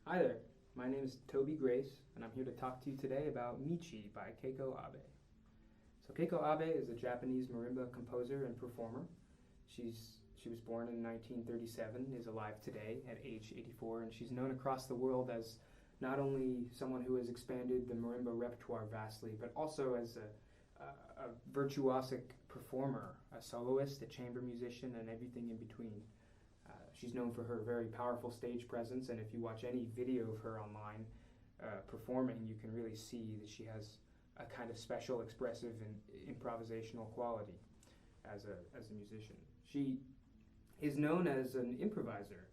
Hi there, my name is Toby Grace, and I'm here to talk to you today about Michi by Keiko Abe. So Keiko Abe is a Japanese marimba composer and performer. She was born in 1937, is alive today at age 84, and she's known across the world as not only someone who has expanded the marimba repertoire vastly, but also as a virtuosic performer, a soloist, a chamber musician, and everything in between. She's known for her very powerful stage presence, and if you watch any video of her online performing, you can really see that she has a kind of special, expressive, and improvisational quality as a musician. She is known as an improviser.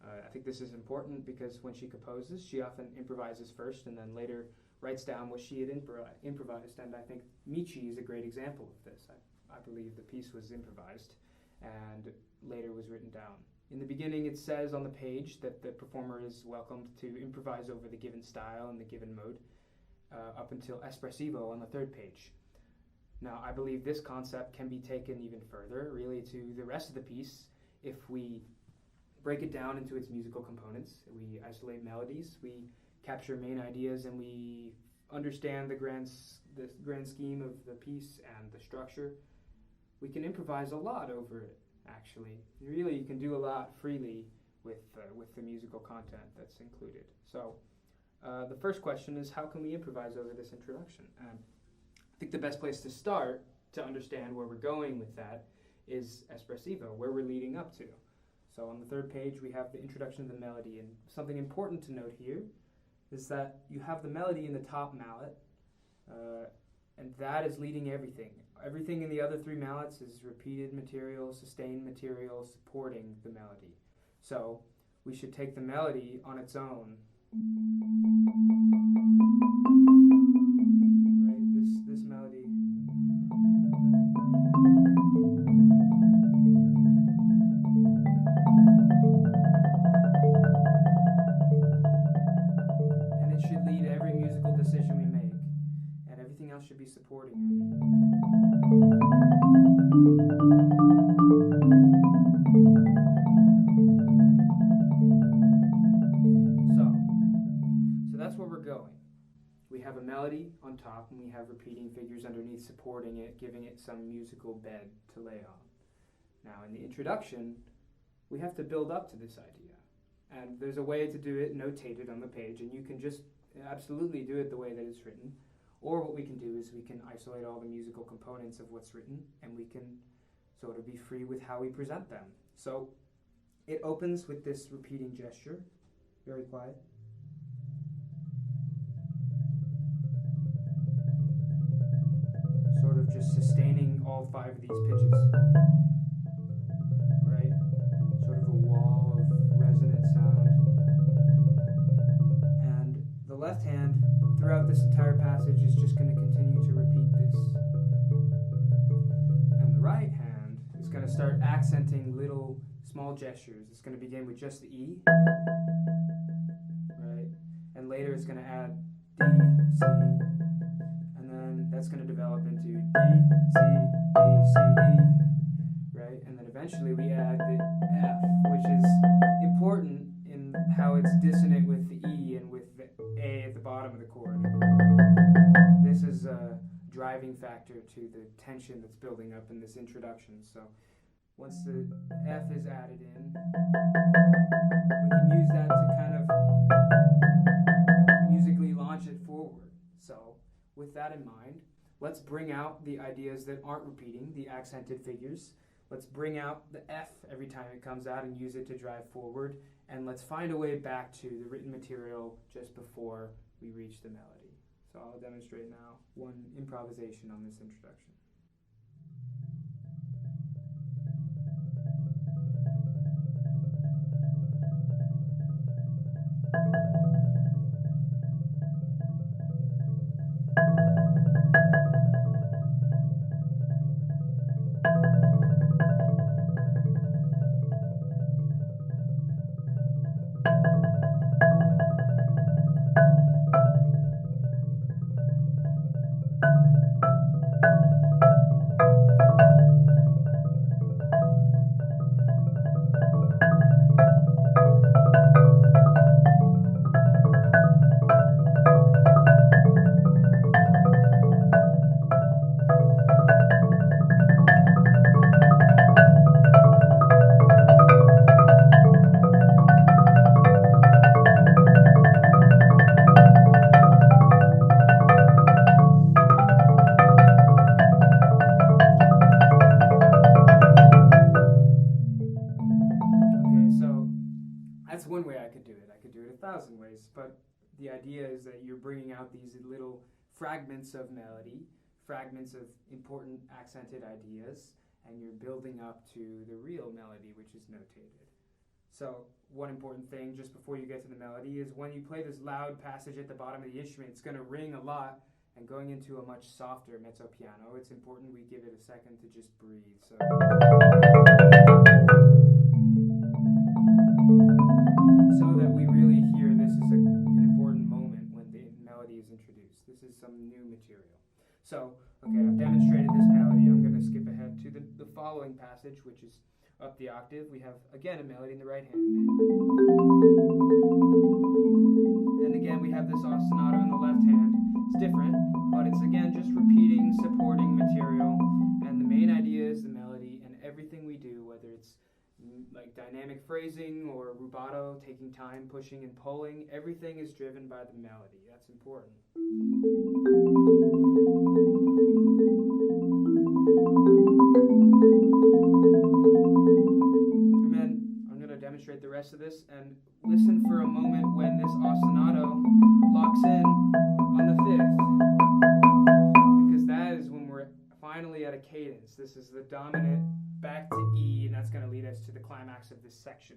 I think this is important because when she composes, she often improvises first and then later writes down what she had improvised, and I think Michi is a great example of this. I believe the piece was improvised and later was written down. In the beginning, it says on the page that the performer is welcomed to improvise over the given style and the given mode up until espressivo on the third page. Now, I believe this concept can be taken even further, really, to the rest of the piece if we break it down into its musical components. We isolate melodies, we capture main ideas, and we understand the grand scheme of the piece and the structure. We can improvise a lot over it. Actually, really, you can do a lot freely with the musical content that's included. So, the first question is, how can we improvise over this introduction? I think the best place to start to understand where we're going with that is espressivo, where we're leading up to. So, on the third page, we have the introduction of the melody, and something important to note here is that you have the melody in the top mallet, and that is leading everything. Everything in the other three mallets is repeated material, sustained material, supporting the melody. So we should take the melody on its own. Right, this melody. And it should lead every musical decision we make, and everything else should be supporting it. So that's where we're going. We have a melody on top, and we have repeating figures underneath supporting it, giving it some musical bed to lay on. Now, in the introduction, we have to build up to this idea. And there's a way to do it notated on the page, and you can just absolutely do it the way that it's written. Or what we can do is we can isolate all the musical components of what's written, and we can sort of be free with how we present them. So it opens with this repeating gesture, very quiet. Sort of just sustaining all five of these pitches, right? Sort of a wall of resonant sound. And the left hand, throughout this entire passage, is just going to continue to repeat this. And the right hand is going to start accenting little small gestures. It's going to begin with just the E, right? And later it's going to add D, C, and then that's going to develop into D, C, D, C, D, right? And then eventually we add the F, which is important in how it's dissonant with the E and with the A at the bottom of the chord. This is a driving factor to the tension that's building up in this introduction. So once the F is added in, we can use that to kind of musically launch it forward. So with that in mind, let's bring out the ideas that aren't repeating, the accented figures. Let's bring out the F every time it comes out and use it to drive forward. And let's find a way back to the written material just before we reach the melody. So I'll demonstrate now one improvisation on this introduction. That's one way I could do it. I could do it 1,000 ways, but the idea is that you're bringing out these little fragments of melody, fragments of important accented ideas, and you're building up to the real melody, which is notated. So one important thing just before you get to the melody is when you play this loud passage at the bottom of the instrument, it's going to ring a lot, and going into a much softer mezzo piano, it's important we give it a second to just breathe. So that we really hear this is an important moment when the melody is introduced. This is some new material. So, okay, I've demonstrated this melody. I'm going to skip ahead to the following passage, which is up the octave. We have, again, a melody in the right hand. And again, we have this ostinato in the left hand. It's different, but it's, again, just repeating, supporting material. And the main idea is the melody, and everything we do, whether it's like dynamic phrasing or rubato, taking time, pushing and pulling, everything is driven by the melody. That's important. And then I'm going to demonstrate the rest of this, and listen for a moment when this ostinato locks in on the fifth, because that is when we're finally at a cadence. This is the dominant back to E, and that's going to lead us to the climax of this section.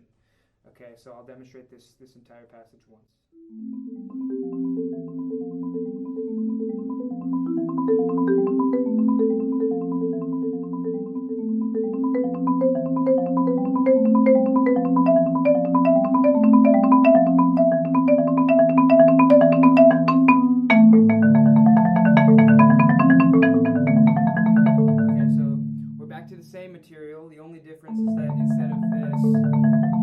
Okay, so I'll demonstrate this entire passage once. Material. The only difference is that instead of this,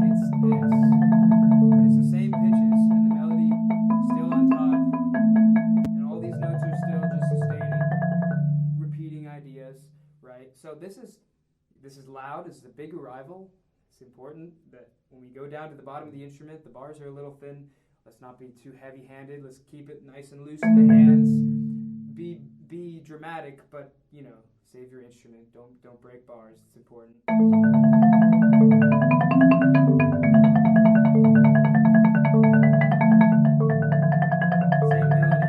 it's this. But it's the same pitches, and the melody still on top, and all these notes are still just sustaining, repeating ideas, right? So this is loud. This is a big arrival. It's important that when we go down to the bottom of the instrument, the bars are a little thin. Let's not be too heavy-handed. Let's keep it nice and loose in the hands. Be dramatic, but save your instrument. Don't break bars. It's important. Same melody.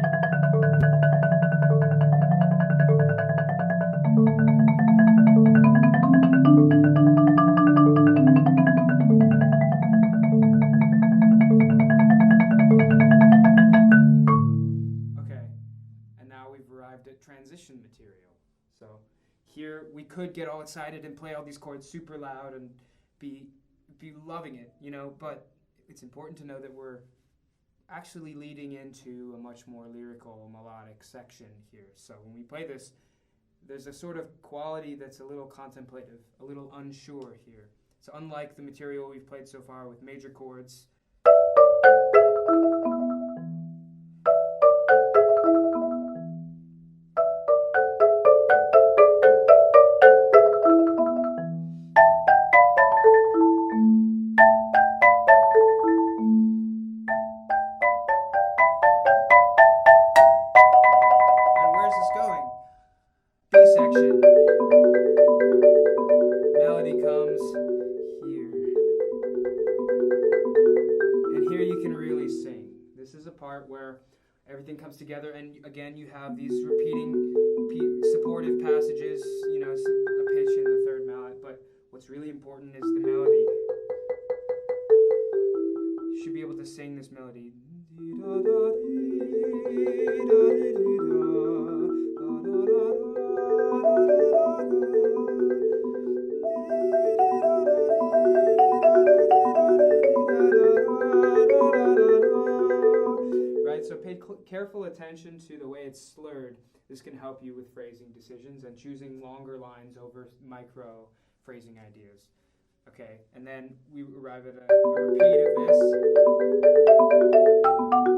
Okay, and now we've arrived at transition material. So here we could get all excited and play all these chords super loud and be loving it, but it's important to know that we're actually leading into a much more lyrical, melodic section here. So when we play this, there's a sort of quality that's a little contemplative, a little unsure here. So unlike the material we've played so far with major chords, section. Melody comes here. And here you can really sing. This is a part where everything comes together, and again you have these repeating supportive passages, a pitch in the third mallet, but what's really important is the melody. You should be able to sing this melody. So pay careful attention to the way it's slurred. This can help you with phrasing decisions and choosing longer lines over micro phrasing ideas. Okay, and then we arrive at a repeat of this.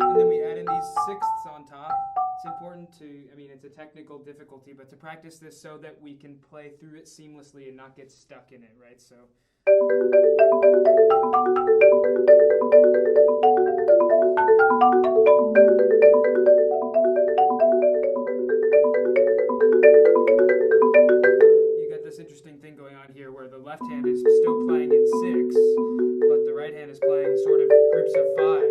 And then we add in these sixths on top. It's important it's a technical difficulty, but to practice this so that we can play through it seamlessly and not get stuck in it, right? So. Interesting thing going on here where the left hand is still playing in 6, but the right hand is playing sort of groups of 5,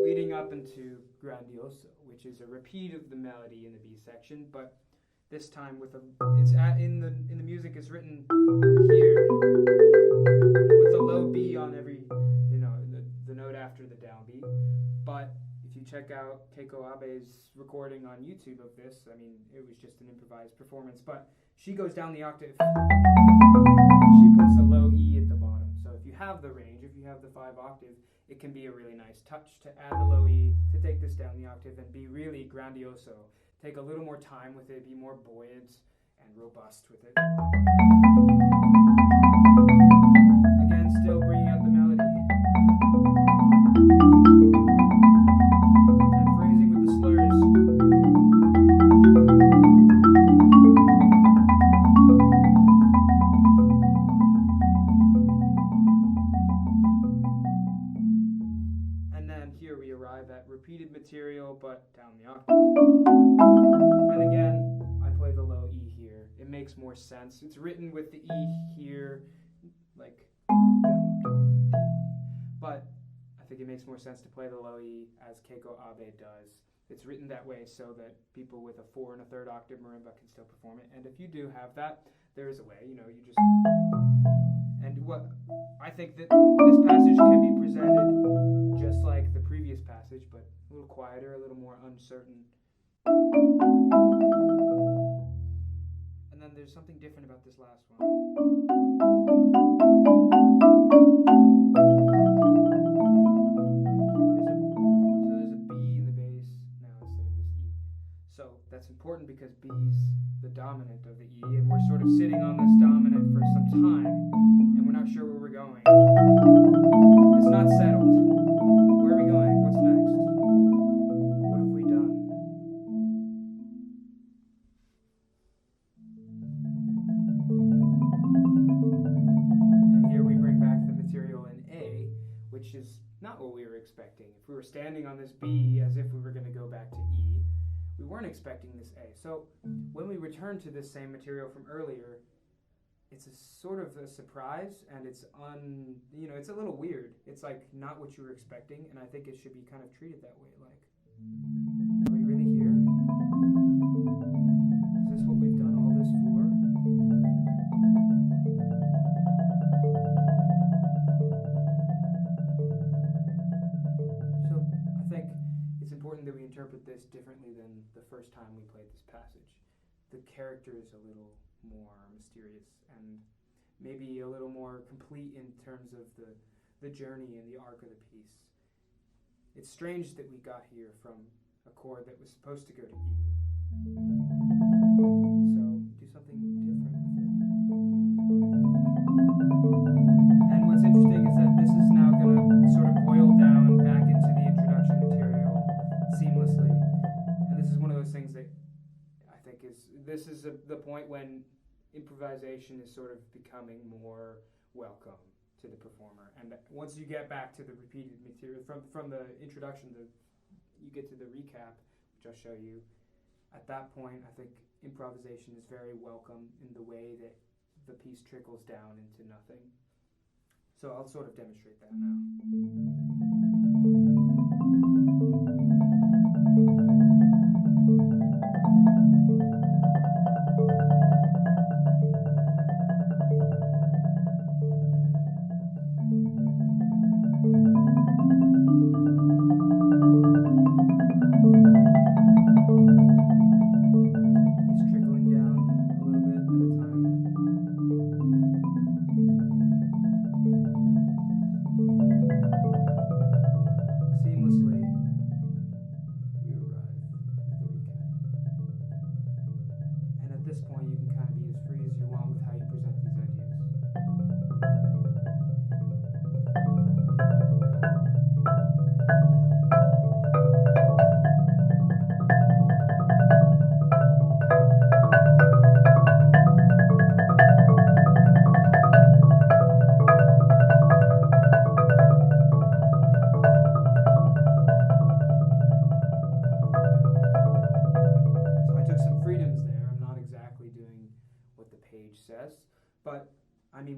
leading up into Grandioso, which is a repeat of the melody in the B section, but this time with in the music it's written here with a low B on every, the note after the downbeat. But if you check out Keiko Abe's recording on YouTube of this, it was just an improvised performance, but she goes down the octave. She puts a low E at the bottom. So if you have the range, if you have the 5 octave, it can be a really nice touch to add the low E, to take this down the octave and be really grandioso. Take a little more time with it, be more buoyant and robust with it. Again, still bringing out the melody. And phrasing with the slurs. And then here we arrive at repeated material, but down the octave. And again, I play the low E here. It makes more sense. It's written with the E here, but I think it makes more sense to play the low E as Keiko Abe does. It's written that way so that people with a 4 1/3 octave marimba can still perform it. And if you do have that, there is a way. You just. And what I think that this passage can be presented just like the previous passage, but a little quieter, a little more uncertain. And then there's something different about this last one. There's a B in the bass now instead of this E. So that's important because B's the dominant of the E, and we're sort of sitting on this dominant for some time, and we're not sure where we're going. It's not settled. Where are we going? What's next? What have we done? And here we bring back the material in A, which is not what we were expecting. If we were standing on this B as if we were going to go back to E, we weren't expecting this A. So when we return to this same material from earlier, it's a sort of a surprise, and it's it's a little weird. It's not what you were expecting, and I think it should be kind of treated that way. Are we really here? Is this what we've done all this for? So I think it's important that we interpret this differently than the first time we played this passage. The character is a little more mysterious and maybe a little more complete in terms of the journey and the arc of the piece. It's strange that we got here from a chord that was supposed to go to E. So do something different with it. And what's interesting is that this is now going to sort of boil down back into the introduction material seamlessly. And this is one of those things that I think this is the point when improvisation is sort of becoming more welcome to the performer. And once you get back to the repeated material from the introduction, you get to the recap, which I'll show you. At that point, I think improvisation is very welcome in the way that the piece trickles down into nothing. So I'll sort of demonstrate that now.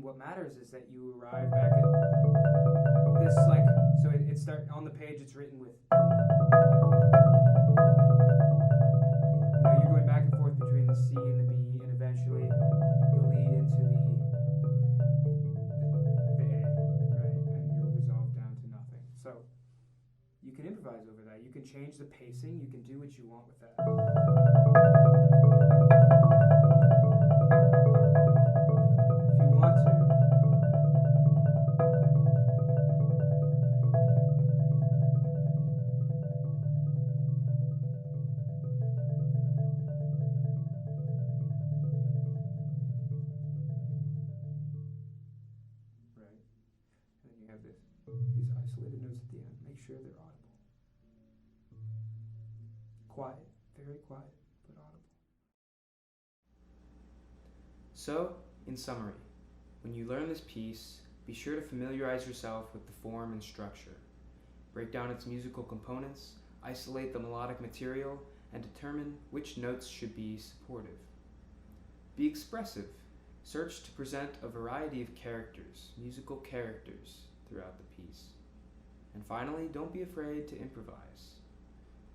What matters is that you arrive back at on the page it's written with. You're going back and forth between the C and the B, and eventually you'll lead into the A, right? And you'll resolve down to nothing. So you can improvise over that. You can change the pacing. You can do what you want with that. If you want to. Right? And then you have these isolated notes at the end. Make sure they're audible. Quiet, very quiet, but audible. So, in summary, when you learn this piece, be sure to familiarize yourself with the form and structure. Break down its musical components, isolate the melodic material, and determine which notes should be supportive. Be expressive. Search to present a variety of characters, musical characters, throughout the piece. And finally, don't be afraid to improvise.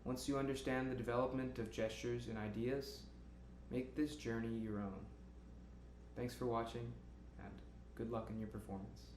Once you understand the development of gestures and ideas, make this journey your own. Thanks for watching, and good luck in your performance.